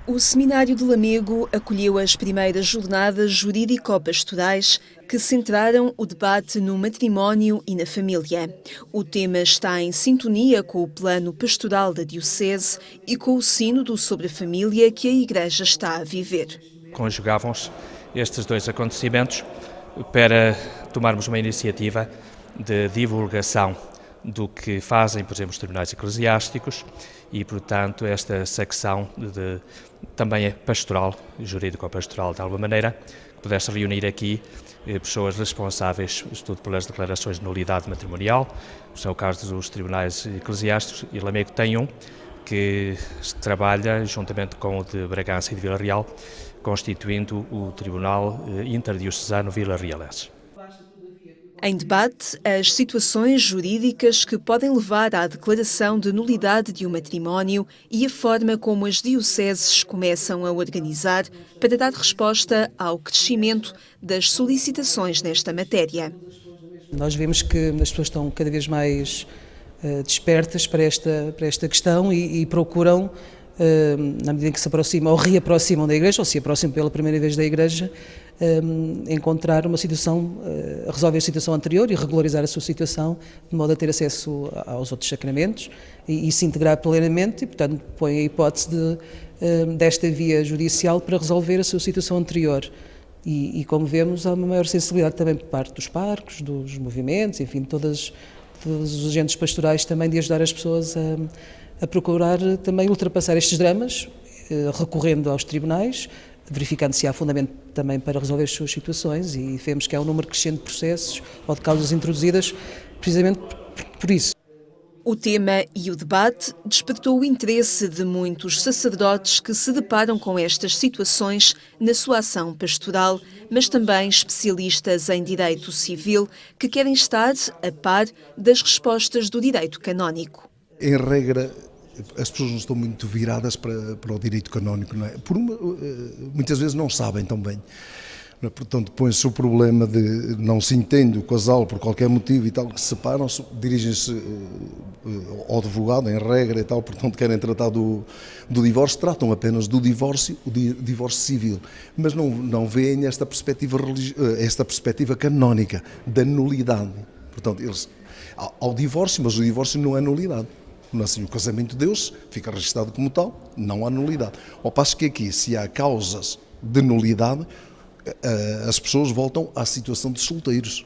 O Seminário de Lamego acolheu as primeiras jornadas jurídico-pastorais que centraram o debate no matrimónio e na família. O tema está em sintonia com o plano pastoral da Diocese e com o sínodo sobre a família que a Igreja está a viver. Conjugavam-se estes dois acontecimentos para tomarmos uma iniciativa de divulgação do que fazem, por exemplo, os tribunais eclesiásticos e, portanto, esta secção também é pastoral, jurídico-pastoral, de alguma maneira, que pudesse reunir aqui pessoas responsáveis, sobretudo pelas declarações de nulidade matrimonial, são o caso dos tribunais eclesiásticos, e Lamego tem um que trabalha juntamente com o de Bragança e de Vila Real, constituindo o Tribunal Interdiocesano Vila-Realense. Em debate, as situações jurídicas que podem levar à declaração de nulidade de um matrimónio e a forma como as dioceses começam a organizar para dar resposta ao crescimento das solicitações nesta matéria. Nós vemos que as pessoas estão cada vez mais despertas para esta questão e procuram, na medida em que se aproximam ou reaproximam da Igreja, ou se aproximam pela primeira vez da Igreja, encontrar uma situação, resolver a situação anterior e regularizar a sua situação, de modo a ter acesso aos outros sacramentos e se integrar plenamente e, portanto, põe a hipótese desta via judicial para resolver a sua situação anterior. E como vemos, há uma maior sensibilidade também por parte dos parcos, dos movimentos, enfim, todos os agentes pastorais também de ajudar as pessoas a procurar também ultrapassar estes dramas, recorrendo aos tribunais, verificando se há fundamento também para resolver as suas situações, e vemos que há um número crescente de processos ou de causas introduzidas precisamente por isso. O tema e o debate despertou o interesse de muitos sacerdotes que se deparam com estas situações na sua ação pastoral, mas também especialistas em direito civil que querem estar a par das respostas do direito canónico. Em regra, as pessoas não estão muito viradas para o direito canónico, não é? Muitas vezes não sabem tão bem. Portanto, põe-se o problema de não se entende o casal por qualquer motivo e tal, que se separam-se, dirigem-se ao advogado, em regra e tal, portanto querem tratar do divórcio, tratam apenas do divórcio, o divórcio civil, mas não veem esta perspectiva canónica da nulidade. Portanto, eles ao divórcio, mas o divórcio não é nulidade. Assim, o casamento de Deus fica registado como tal, não há nulidade. Ao passo que aqui, se há causas de nulidade, as pessoas voltam à situação de solteiros.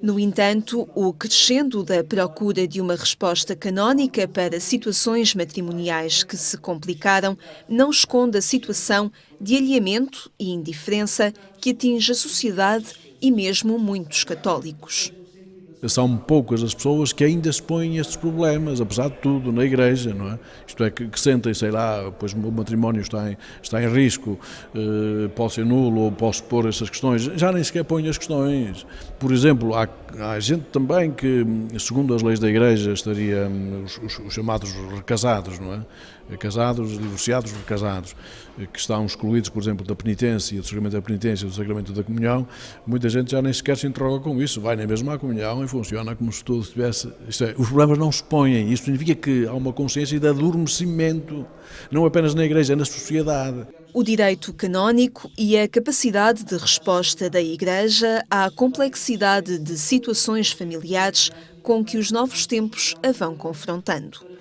No entanto, o crescendo da procura de uma resposta canónica para situações matrimoniais que se complicaram não esconde a situação de alheamento e indiferença que atinge a sociedade e mesmo muitos católicos. São poucas as pessoas que ainda se põem estes problemas, apesar de tudo, na Igreja, não é? Isto é, que sentem, sei lá, pois o matrimónio está em risco, pode ser nulo ou posso pôr essas questões, já nem sequer põem as questões. Por exemplo, há gente também que, segundo as leis da Igreja, estaria os chamados recasados, não é? Casados, divorciados, recasados, que estão excluídos, por exemplo, da penitência, do sacramento da penitência, do sacramento da comunhão. Muita gente já nem sequer se interroga com isso, vai nem mesmo à comunhão e funciona como se tudo estivesse... os problemas não se põem, isso significa que há uma consciência de adormecimento, não apenas na Igreja, é na sociedade. O direito canónico e a capacidade de resposta da Igreja à complexidade de situações familiares com que os novos tempos a vão confrontando.